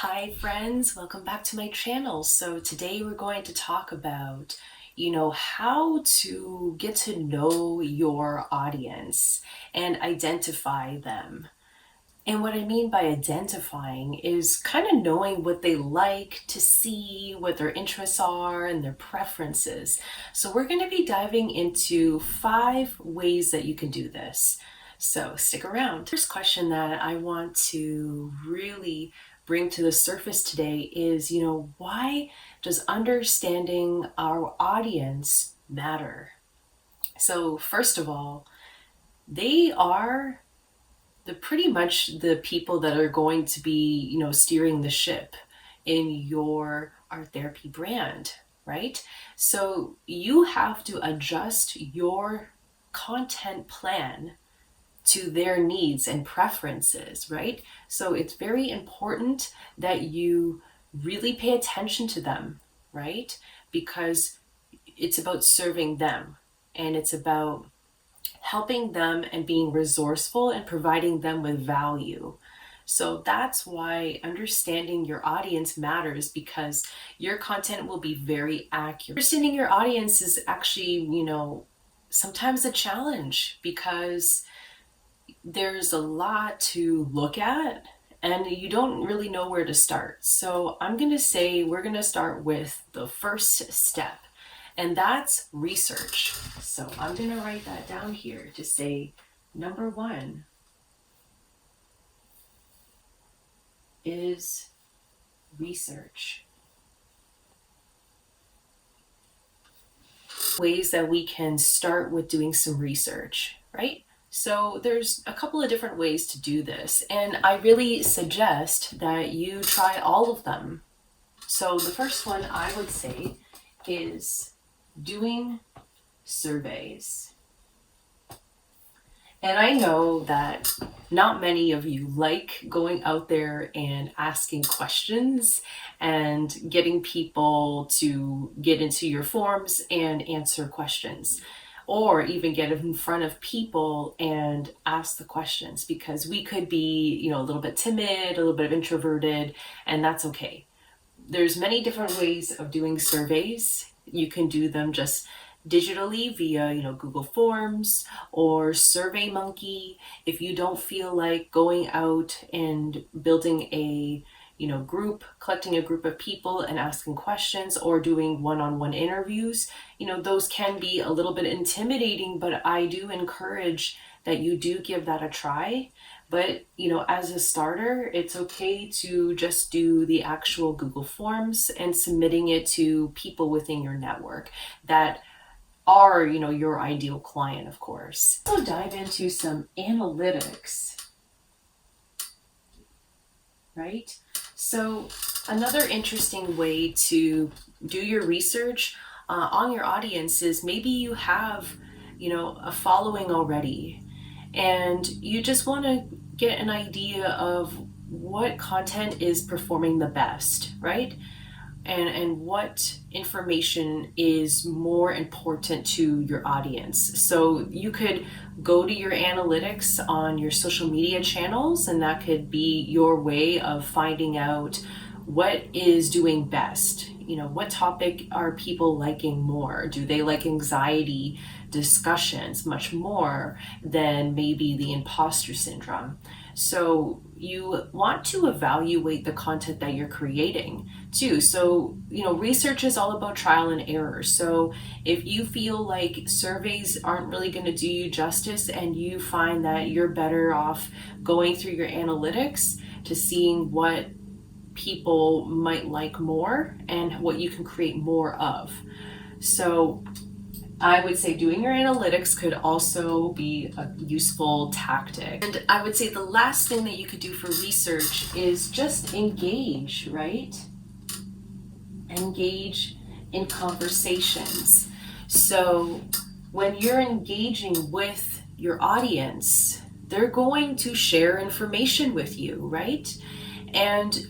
Hi friends, welcome back to my channel. So today we're going to talk about, how to get to know your audience and identify them. And what I mean by identifying is kind of knowing what they like to see, what their interests are, and their preferences. So we're going to be diving into 5 ways that you can do this. So stick around. First question that I want to really bring to the surface today is, why does understanding our audience matter? So first of all, they are pretty much the people that are going to be, steering the ship in your art therapy brand, right? So you have to adjust your content plan to their needs and preferences, right? So it's very important that you really pay attention to them, right? Because it's about serving them and it's about helping them and being resourceful and providing them with value. So that's why understanding your audience matters, because your content will be very accurate. Understanding your audience is actually, sometimes a challenge because there's a lot to look at and you don't really know where to start. So I'm going to say we're going to start with the first step, and that's research. So I'm going to write that down here to say number 1 is research. Ways that we can start with doing some research, right? So there's a couple of different ways to do this, and I really suggest that you try all of them. So the first one I would say is doing surveys. And I know that not many of you like going out there and asking questions and getting people to get into your forums and answer questions, or even get in front of people and ask the questions, because we could be, a little bit timid, a little bit introverted, and that's okay. There's many different ways of doing surveys. You can do them just digitally via, Google Forms or SurveyMonkey. If you don't feel like going out and building a, group, collecting a group of people and asking questions, or doing one-on-one interviews, those can be a little bit intimidating, but I do encourage that you do give that a try. But, as a starter, it's okay to just do the actual Google Forms and submitting it to people within your network that are, your ideal client, of course. So dive into some analytics, right? So another interesting way to do your research on your audience is maybe you have, a following already, and you just want to get an idea of what content is performing the best, right? And what information is more important to your audience. So you could go to your analytics on your social media channels, and that could be your way of finding out what is doing best. What topic are people liking more? Do they like anxiety discussions much more than maybe the imposter syndrome? So you want to evaluate the content that you're creating too. So, research is all about trial and error. So if you feel like surveys aren't really going to do you justice, and you find that you're better off going through your analytics to seeing what people might like more and what you can create more of. So I would say doing your analytics could also be a useful tactic. And I would say the last thing that you could do for research is just engage, right? Engage in conversations. So when you're engaging with your audience, they're going to share information with you, right? And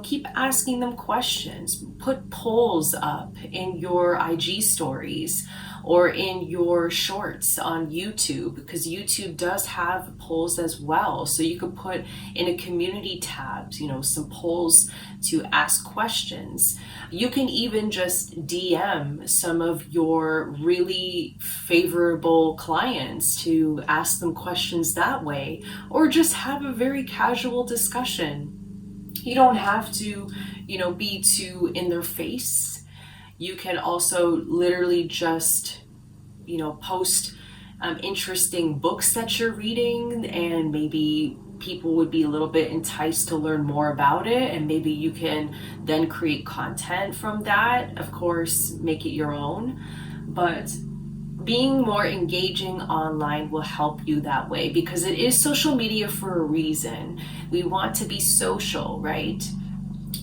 keep asking them questions. Put polls up in your IG stories or in your shorts on YouTube, because YouTube does have polls as well. So you could put in a community tab, some polls to ask questions. You can even just DM some of your really favorable clients to ask them questions that way, or just have a very casual discussion. You don't have to, be too in their face. You can also literally just, post interesting books that you're reading, and maybe people would be a little bit enticed to learn more about it, and maybe you can then create content from that. Of course, make it your own, but being more engaging online will help you that way, because it is social media for a reason. We want to be social, right?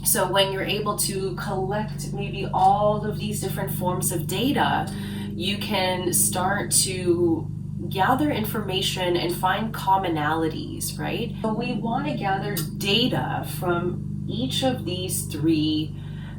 So when you're able to collect maybe all of these different forms of data, you can start to gather information and find commonalities, right? So we want to gather data from each of these three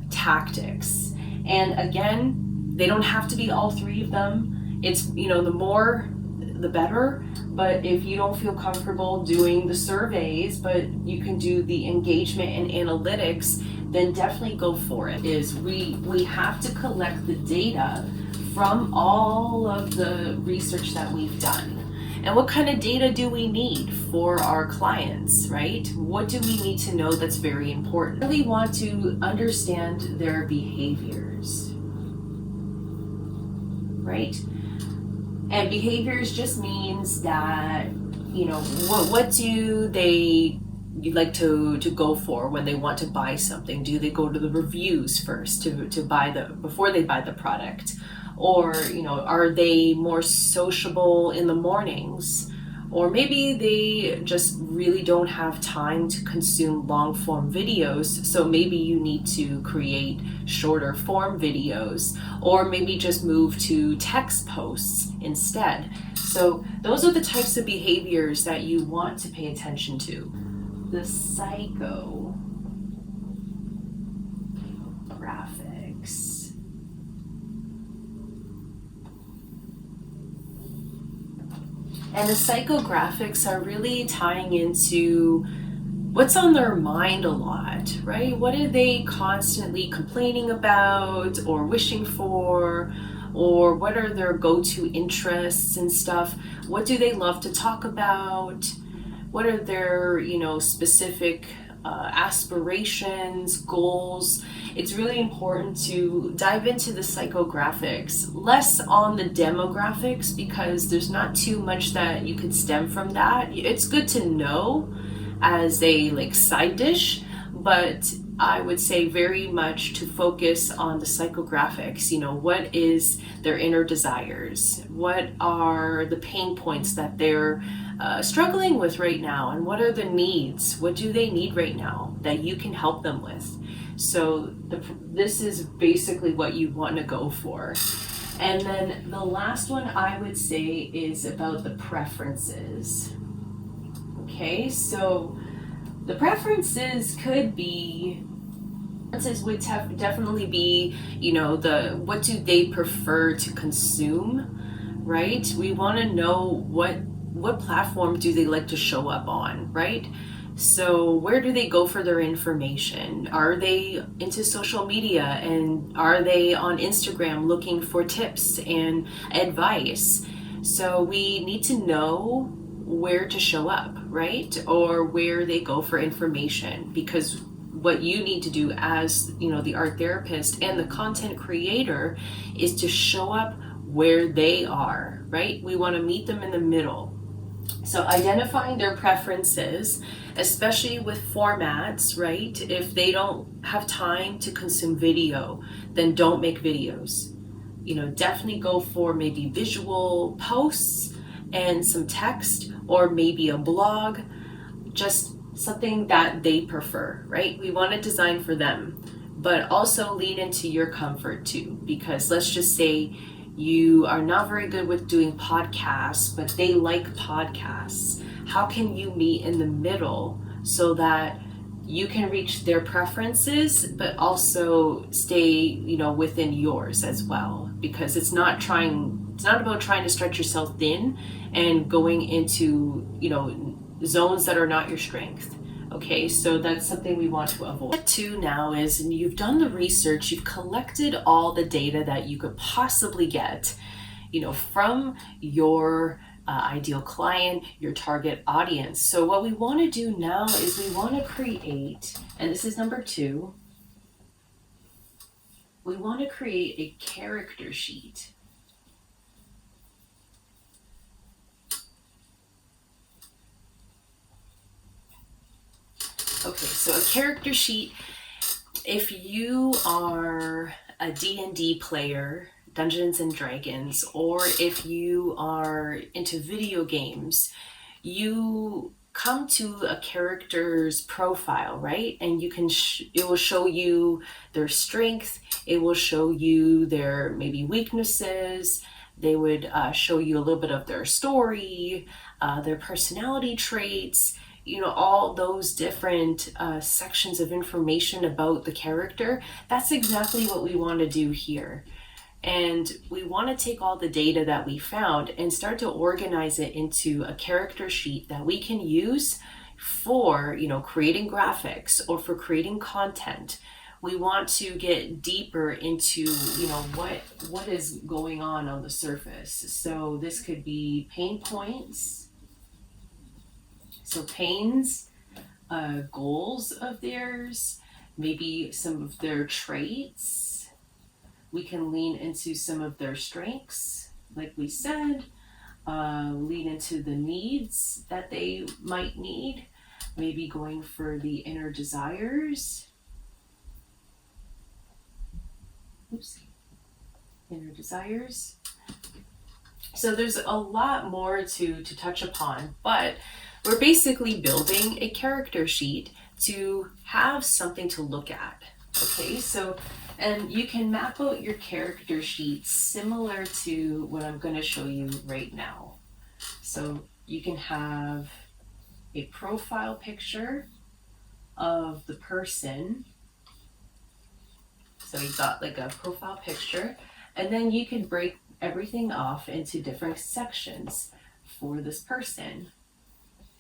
tactics. And again, they don't have to be all three of them. It's, the more the better, but if you don't feel comfortable doing the surveys, but you can do the engagement and analytics, then definitely go for it. We have to collect the data from all of the research that we've done. And what kind of data do we need for our clients, right? What do we need to know that's very important? We really want to understand their behaviors, right? And behaviors just means that, what do they like to go for when they want to buy something? Do they go to the reviews first to buy before they buy the product? Or, are they more sociable in the mornings? Or maybe they just really don't have time to consume long form videos, so maybe you need to create shorter form videos, or maybe just move to text posts instead. So those are the types of behaviors that you want to pay attention to. The psychographics. And the psychographics are really tying into what's on their mind a lot, right? What are they constantly complaining about or wishing for? Or what are their go-to interests and stuff? What do they love to talk about? What are their, specific aspirations, goals? It's really important to dive into the psychographics, less on the demographics, because there's not too much that you could stem from that. It's good to know as a side dish, but I would say very much to focus on the psychographics. What is their inner desires? What are the pain points that they're struggling with right now? And what are the needs? What do they need right now that you can help them with? So this is basically what you want to go for. And then the last one I would say is about the preferences. Okay, so the preferences could be, would definitely be, what do they prefer to consume, right? We want to know what platform do they like to show up on, right? So where do they go for their information? Are they into social media, and are they on Instagram looking for tips and advice? So we need to know where to show up, right? Or where they go for information, because what you need to do as the art therapist and the content creator is to show up where they are, right? We want to meet them in the middle. So identifying their preferences, especially with formats, right? If they don't have time to consume video, then don't make videos. Definitely go for maybe visual posts and some text, or maybe a blog, just something that they prefer, right? We want to design for them, but also lean into your comfort too, because let's just say you are not very good with doing podcasts, but they like podcasts. How can you meet in the middle so that you can reach their preferences, but also stay, within yours as well, because it's not about trying to stretch yourself thin and going into, zones that are not your strength. Okay, so that's something we want to avoid. Step two now is, and you've done the research, you've collected all the data that you could possibly get, from your ideal client, your target audience. So what we want to do now is we want to create, and this is number two, we want to create a character sheet. Okay, so a character sheet, if you are a D&D player, Dungeons and Dragons, or if you are into video games, you come to a character's profile, right? And it will show you their strength, it will show you their maybe weaknesses, they would show you a little bit of their story, their personality traits, all those different sections of information about the character. That's exactly what we want to do here. And we want to take all the data that we found and start to organize it into a character sheet that we can use for, creating graphics or for creating content. We want to get deeper into, what is going on the surface. So this could be pain points. So pains, goals of theirs, maybe some of their traits. We can lean into some of their strengths, like we said, lean into the needs that they might need, maybe going for the inner desires. Inner desires. So there's a lot more to touch upon, but we're basically building a character sheet to have something to look at. Okay, so, and you can map out your character sheet similar to what I'm going to show you right now. So you can have a profile picture of the person. So you've got like a profile picture, and then you can break everything off into different sections for this person.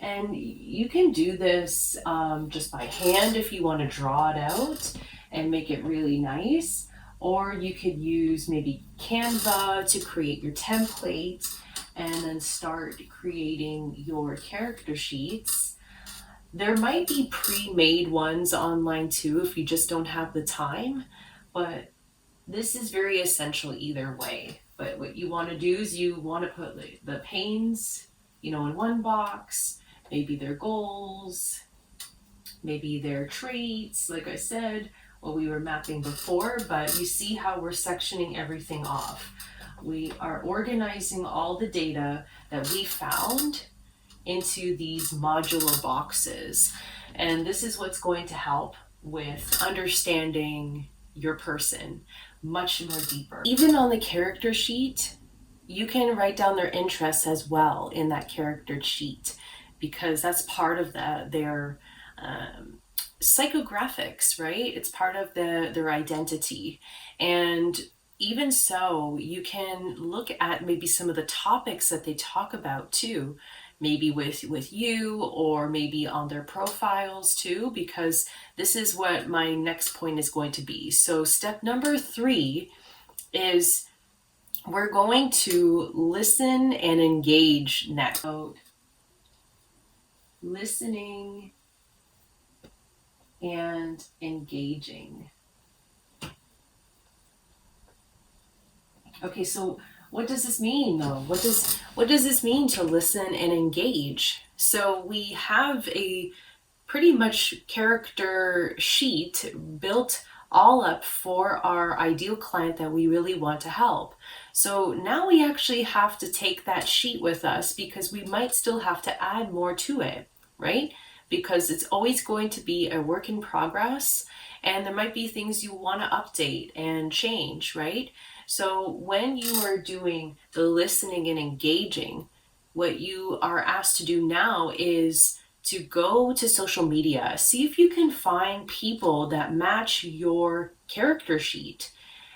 And you can do this just by hand if you want to draw it out and make it really nice. Or you could use maybe Canva to create your template and then start creating your character sheets. There might be pre-made ones online too if you just don't have the time, but this is very essential either way. But what you want to do is you want to put the pains, in one box, maybe their goals, maybe their traits, like I said, what we were mapping before, but you see how we're sectioning everything off. We are organizing all the data that we found into these modular boxes. And this is what's going to help with understanding your person much more deeper. Even on the character sheet, you can write down their interests as well in that character sheet, because that's part of their psychographics, right? It's part of their identity. And even so, you can look at maybe some of the topics that they talk about too, maybe with you, or maybe on their profiles too, because this is what my next point is going to be. So step number 3 is we're going to listen and engage next. So, listening and engaging. Okay, so what does this mean though? What does this mean to listen and engage? So we have a pretty much character sheet built all up for our ideal client that we really want to help. So now we actually have to take that sheet with us, because we might still have to add more to it, right? Because it's always going to be a work in progress, and there might be things you want to update and change, right? So when you are doing the listening and engaging, what you are asked to do now is to go to social media, see if you can find people that match your character sheet.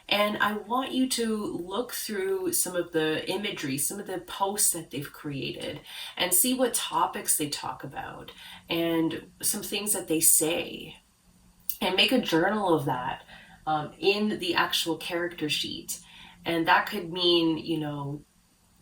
And I want you to look through some of the imagery, some of the posts that they've created, and see what topics they talk about and some things that they say. And make a journal of that in the actual character sheet. And that could mean,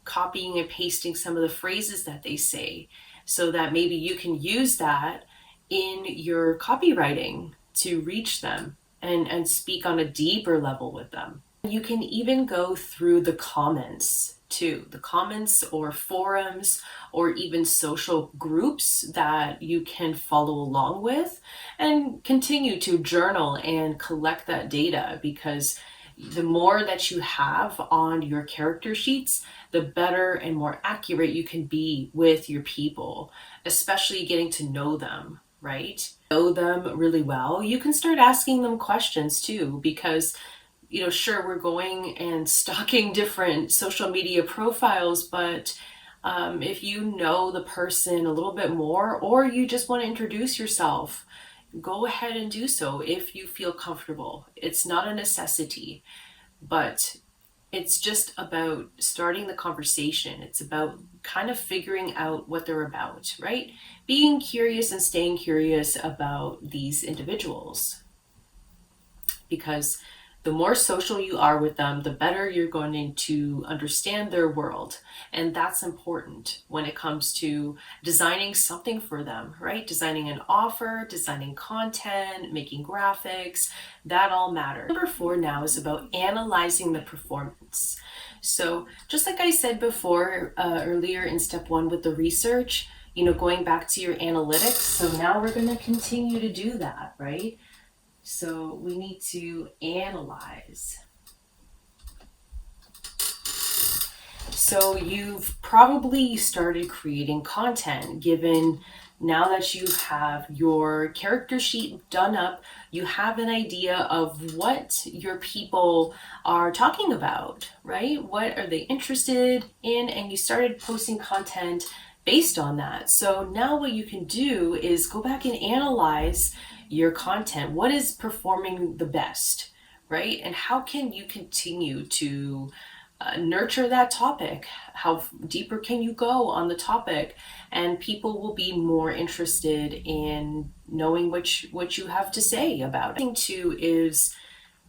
copying and pasting some of the phrases that they say so that maybe you can use that in your copywriting to reach them and speak on a deeper level with them. You can even go through the comments too, the comments or forums or even social groups that you can follow along with and continue to journal and collect that data, because the more that you have on your character sheets, the better and more accurate you can be with your people, especially getting to know them, right? Know them really well. You can start asking them questions too, because sure, we're going and stalking different social media profiles, but if you know the person a little bit more, or you just want to introduce yourself, go ahead and do so if you feel comfortable. It's not a necessity, but it's just about starting the conversation. It's about kind of figuring out what they're about, right? Being curious and staying curious about these individuals. Because the more social you are with them, the better you're going to understand their world. And that's important when it comes to designing something for them, right? Designing an offer, designing content, making graphics, that all matters. Number 4 now is about analyzing the performance. So just like I said before, earlier in step 1 with the research, going back to your analytics. So now we're going to continue to do that, right? So we need to analyze. So you've probably started creating content, given now that you have your character sheet done up, you have an idea of what your people are talking about, right? What are they interested in? And you started posting content based on that. So now what you can do is go back and analyze your content. What is performing the best, right? And how can you continue to nurture that topic? How deeper can you go on the topic? And people will be more interested in knowing what you have to say about it. Thing too is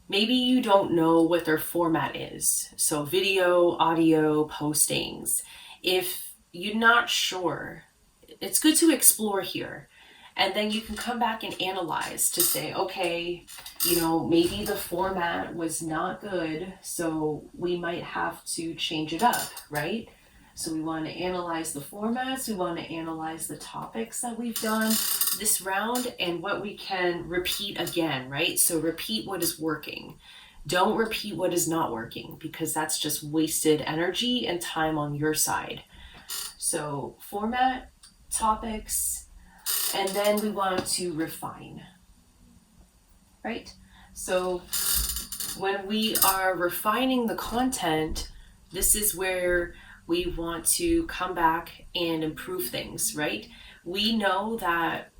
maybe you don't know what their format is. So video, audio, postings. If you're not sure, it's good to explore here. And then you can come back and analyze to say, okay, maybe the format was not good, so we might have to change it up, right? So we want to analyze the formats, we want to analyze the topics that we've done this round and what we can repeat again, right? So repeat what is working. Don't repeat what is not working, because that's just wasted energy and time on your side. So format, topics, and then we want to refine, right? So when we are refining the content, this is where we want to come back and improve things, right? We know that,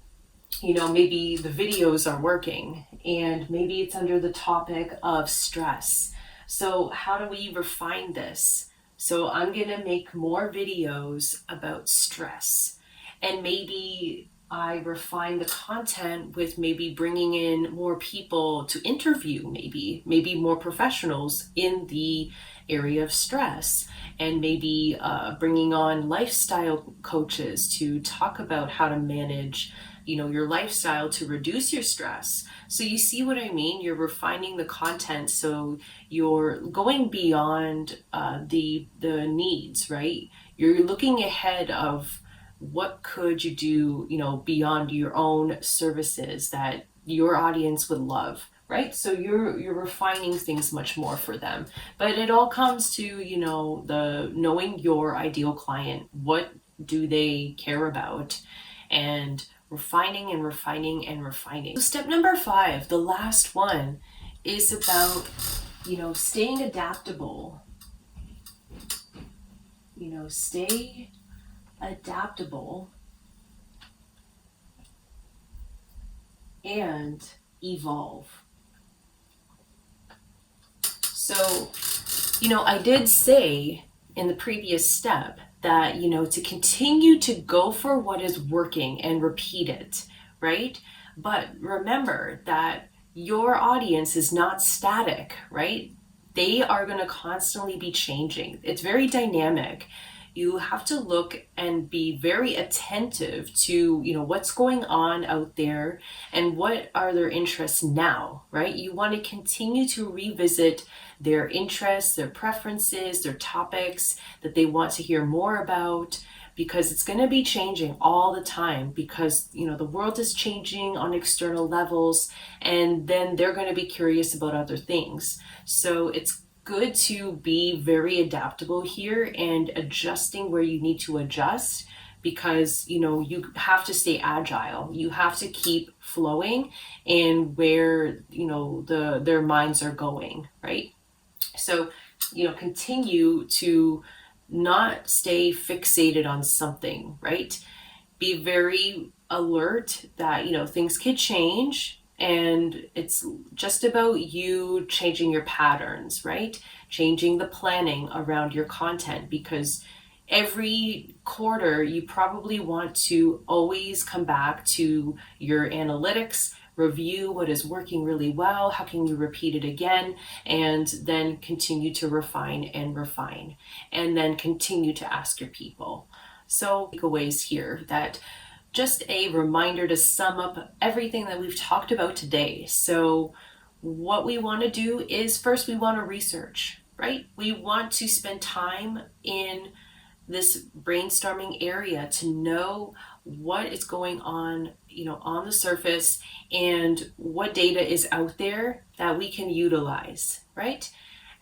maybe the videos are working and maybe it's under the topic of stress. So how do we refine this? So I'm going to make more videos about stress, and maybe I refine the content with maybe bringing in more people to interview, maybe more professionals in the area of stress, and maybe bringing on lifestyle coaches to talk about how to manage your lifestyle to reduce your stress. So you see what I mean? You're refining the content, so you're going beyond the needs, right? You're looking ahead of what could you do, beyond your own services that your audience would love, right? So you're refining things much more for them. But it all comes to, the knowing your ideal client. What do they care about? And refining and refining and refining. So step number 5, the last one, is about, staying adaptable. Stay adaptable and evolve. So, I did say in the previous step that, to continue to go for what is working and repeat it, right? But remember that your audience is not static, right? They are going to constantly be changing. It's very dynamic. You have to look and be very attentive to, what's going on out there and what are their interests now, right? You want to continue to revisit their interests, their preferences, their topics that they want to hear more about, because it's going to be changing all the time, because the world is changing on external levels, and then they're going to be curious about other things. So it's good to be very adaptable here and adjusting where you need to adjust, because you have to stay agile. You have to keep flowing in where their minds are going, right? So continue to not stay fixated on something, right? Be very alert that things could change, and it's just about you changing your patterns, right? Changing the planning around your content, because every quarter you probably want to always come back to your analytics, review what is working really well, how can you repeat it again, and then continue to refine and then continue to ask your people. So takeaways here, that just a reminder to sum up everything that we've talked about today. So what we want to do is, first we want to research, right? We want to spend time in this brainstorming area to know what is going on, on the surface, and what data is out there that we can utilize, right?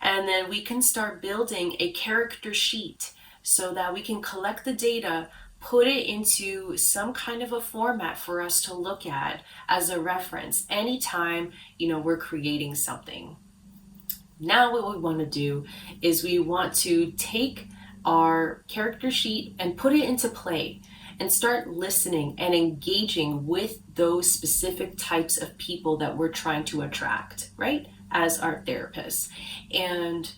And then we can start building a character sheet so that we can collect the data, put it into some kind of a format for us to look at as a reference anytime, we're creating something. Now what we want to do is we want to take our character sheet and put it into play and start listening and engaging with those specific types of people that we're trying to attract, right? As our therapists. And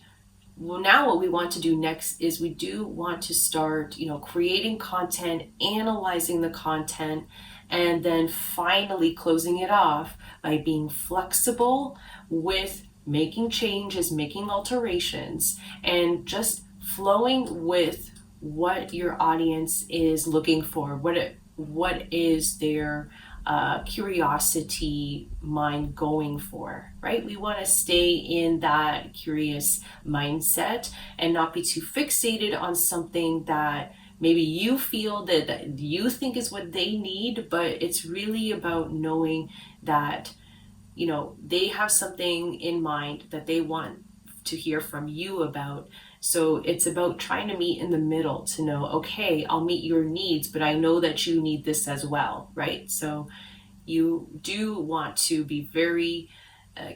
now what we want to do next is we do want to start, creating content, analyzing the content, and then finally closing it off by being flexible with making changes, making alterations, and just flowing with what your audience is looking for, what is their curiosity mind going for, right? We want to stay in that curious mindset and not be too fixated on something that maybe you feel that you think is what they need, but it's really about knowing that they have something in mind that they want to hear from you about. So it's about trying to meet in the middle to know, okay, I'll meet your needs, but I know that you need this as well, right? So you do want to be very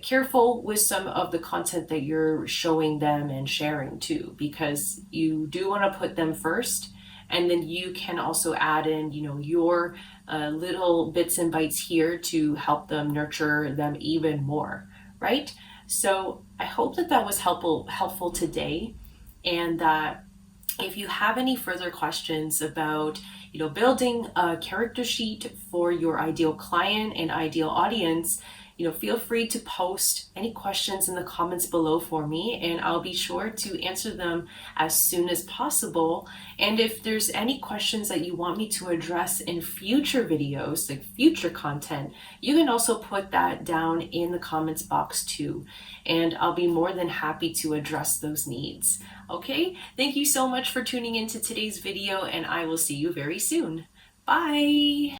careful with some of the content that you're showing them and sharing too, because you do want to put them first. And then you can also add in, your little bits and bytes here to help them, nurture them even more, right? So I hope that was helpful today, and that if you have any further questions about, building a character sheet for your ideal client and ideal audience, feel free to post any questions in the comments below for me, and I'll be sure to answer them as soon as possible. And if there's any questions that you want me to address in future videos, like future content, you can also put that down in the comments box too, and I'll be more than happy to address those needs. Okay, thank you so much for tuning into today's video, and I will see you very soon. Bye!